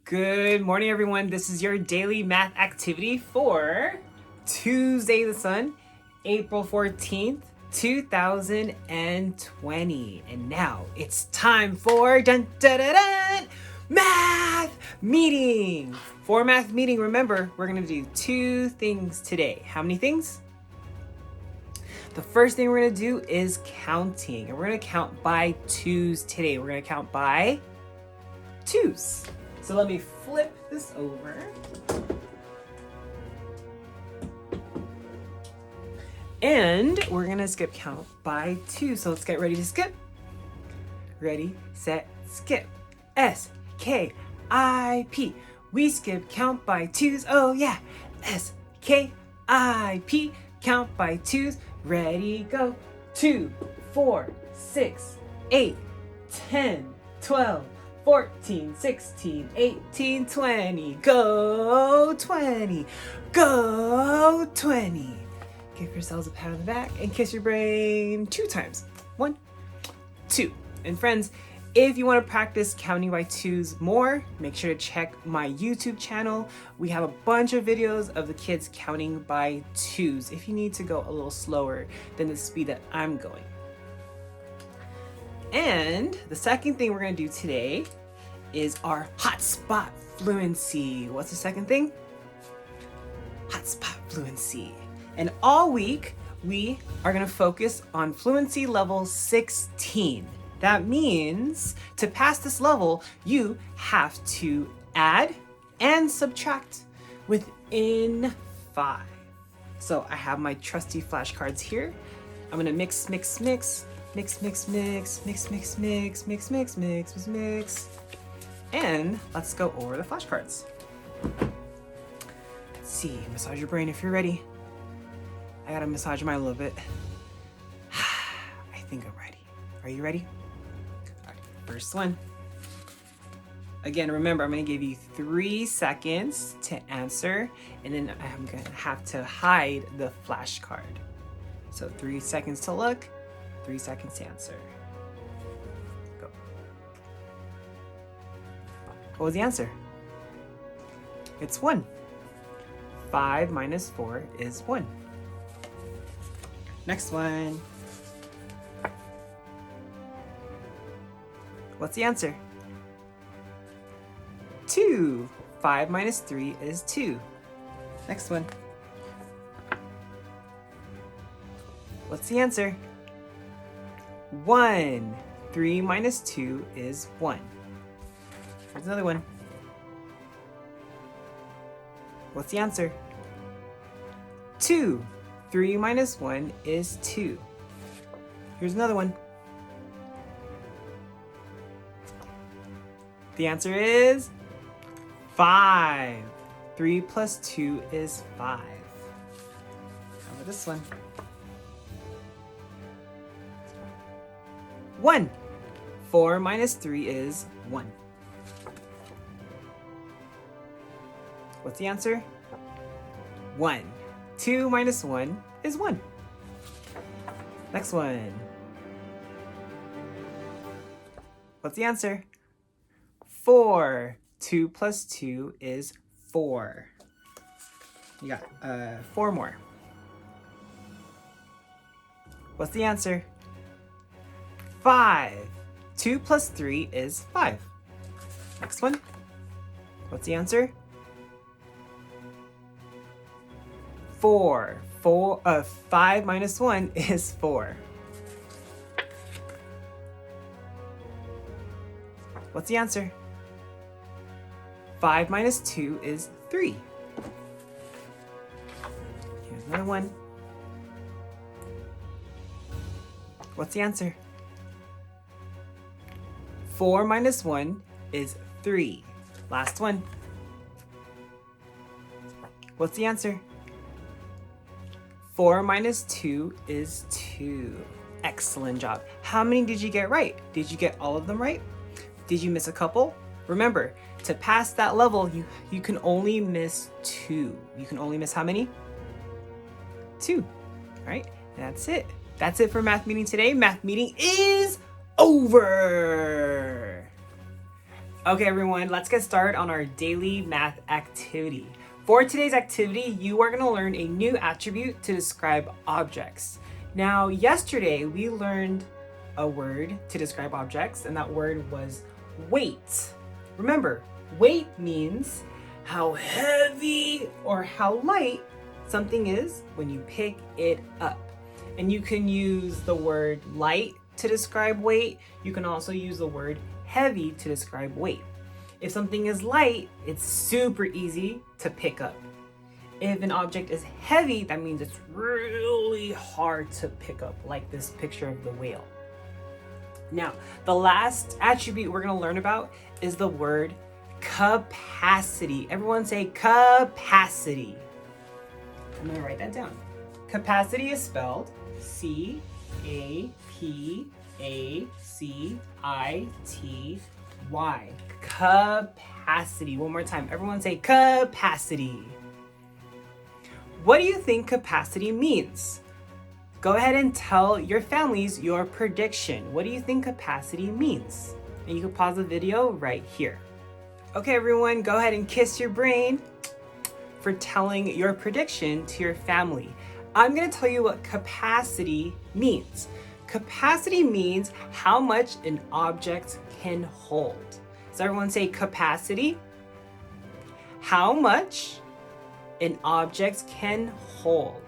Good morning, everyone. This is your daily math activity for Tuesday the Sun, April 14th, 2020. And now it's time for dun, dun, dun, dun, math meeting. For math meeting, remember, we're going to do two things today. How many things? The first thing we're going to do is counting. And we're going to count by twos today. We're going to count by twos. So let me flip this over. And we're gonna skip count by two. So let's get ready to skip. Ready, set, skip. S-K-I-P. We skip count by twos. Oh yeah. S-K-I-P. Count by twos. Ready, go. 2, 4, 6, 8, 10, 12. 14, 16, 18, 20. Go 20. Go 20. Give yourselves a pat on the back and kiss your brain 2 times. 1, 2. And friends, if you want to practice counting by twos more, make sure to check my YouTube channel. We have a bunch of videos of the kids counting by twos if you need to go a little slower than the speed that I'm going. And the second thing we're going to do today is our hotspot fluency. What's the second thing? Hotspot fluency. And all week, we are going to focus on fluency level 16. That means to pass this level, you have to add and subtract within 5. So I have my trusty flashcards here. I'm going to mix. And let's go over the flashcards. Let's see, massage your brain if you're ready. I gotta massage mine a little bit. I think I'm ready. Are you ready? All right, first one. Again, remember, I'm gonna give you 3 seconds to answer, and then I'm gonna have to hide the flashcard. So 3 seconds to look, 3 seconds to answer. Go. What was the answer? It's 1. 5 minus 4 is 1. Next one. What's the answer? 2. 5 minus 3 is 2. Next one. What's the answer? 1. 3 minus 2 is 1. Here's another one. What's the answer? 2. 3 minus 1 is 2. Here's another one. The answer is 5. 3 plus 2 is 5. How about this one? 1. 4 minus 3 is 1. What's the answer? 1. 2 minus 1 is 1. Next one. What's the answer? 4. 2 plus 2 is 4. You got 4 more. What's the answer? 5. 2 plus 3 is 5. Next one. What's the answer? 4. 5 minus 1 is 4. What's the answer? 5 minus 2 is 3. Here's another one. What's the answer? 4 minus 1 is 3. Last one. What's the answer? 4 minus 2 is 2. Excellent job. How many did you get right? Did you get all of them right? Did you miss a couple? Remember, to pass that level, you can only miss 2. You can only miss how many? 2. All right, that's it. That's it for math meeting today. Math meeting is over. Okay, everyone, let's get started on our daily math activity. For today's activity, you are going to learn a new attribute to describe objects. Now, yesterday we learned a word to describe objects, and that word was weight. Remember, weight means how heavy or how light something is when you pick it up. And you can use the word light to describe weight. You can also use the word heavy to describe weight. If something is light, it's super easy to pick up. If an object is heavy, that means it's really hard to pick up, like this picture of the whale. Now, the last attribute we're going to learn about is the word capacity. Everyone say capacity. I'm going to write that down. Capacity is spelled C-A-P-A-C-I-T-Y. Capacity. One more time. Everyone say capacity. What do you think capacity means? Go ahead and tell your families your prediction. What do you think capacity means? And you can pause the video right here. Okay, everyone, go ahead and kiss your brain for telling your prediction to your family. I'm going to tell you what capacity means. Capacity means how much an object can hold. So everyone say capacity. How much an object can hold.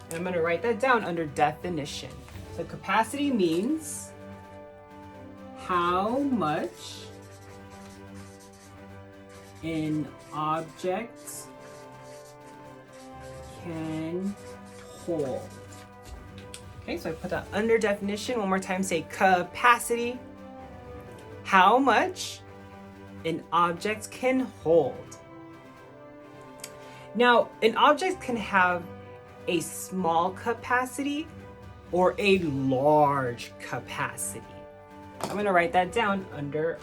And I'm going to write that down under definition. So capacity means how much an object can hold. Okay, so I put that under definition. One more time, say capacity. How much an object can hold. Now, an object can have a small capacity or a large capacity. I'm going to write that down under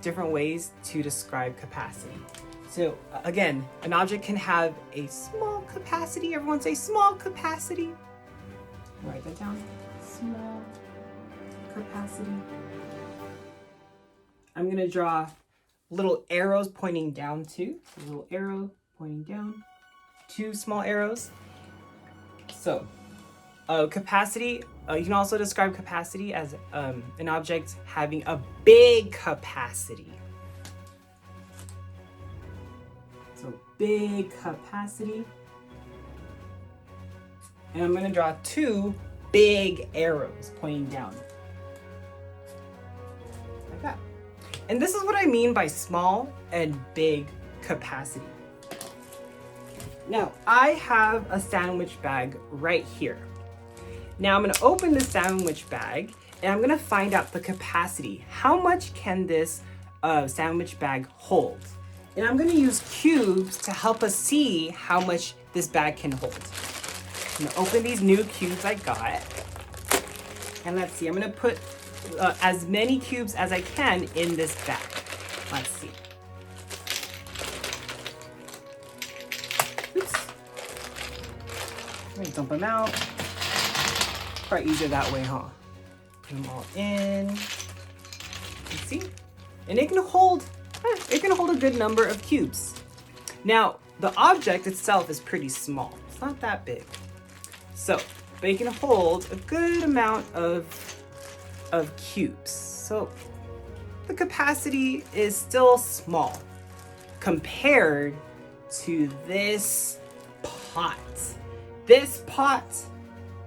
different ways to describe capacity. So again, an object can have a small capacity. Everyone say small capacity. Write that down. Small capacity. I'm going to draw little arrows pointing down too. A little arrow pointing down. Two small arrows. So capacity, you can also describe capacity as an object having a big capacity. So big capacity. And I'm going to draw two big arrows pointing down. Like that. And this is what I mean by small and big capacity. Now, I have a sandwich bag right here. Now I'm going to open the sandwich bag and I'm going to find out the capacity. How much can this sandwich bag hold? And I'm going to use cubes to help us see how much this bag can hold. I'm going to open these new cubes I got. And let's see, I'm going to put as many cubes as I can in this bag. Let's see. Oops. I'm going to dump them out. Probably easier that way, huh? Put them all in. Let's see. And it can hold a good number of cubes. Now, the object itself is pretty small. It's not that big. So, but it can hold a good amount of cubes. So, the capacity is still small compared to this pot. This pot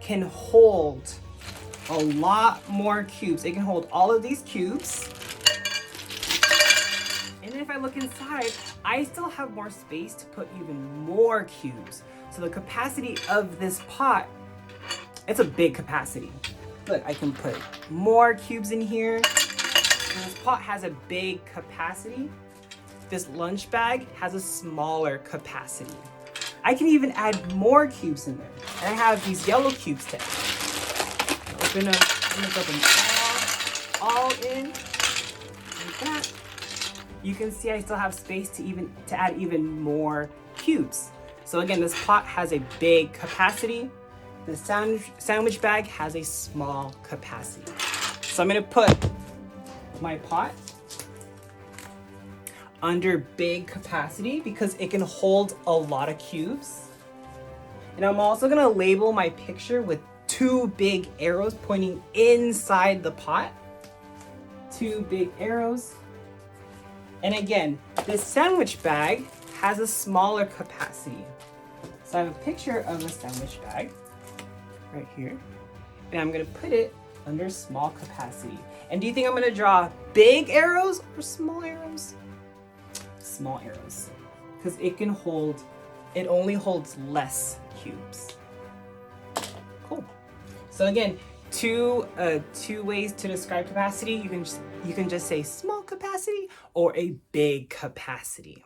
can hold a lot more cubes. It can hold all of these cubes. And if I look inside, I still have more space to put even more cubes. So the capacity of this pot, it's a big capacity. Look, I can put more cubes in here. And this pot has a big capacity. This lunch bag has a smaller capacity. I can even add more cubes in there. And I have these yellow cubes to add. I'm gonna put them all in like that. You can see I still have space to add even more cubes. So again, this pot has a big capacity. The sandwich bag has a small capacity. So I'm gonna put my pot under big capacity because it can hold a lot of cubes. And I'm also gonna label my picture with 2 big arrows pointing inside the pot. 2 big arrows. And again, this sandwich bag has a smaller capacity. So I have a picture of a sandwich bag right here. And I'm gonna put it under small capacity. And do you think I'm gonna draw big arrows or small arrows? Small arrows. Because it only holds less cubes. Cool. So again, two ways to describe capacity. You can just say small capacity or a big capacity.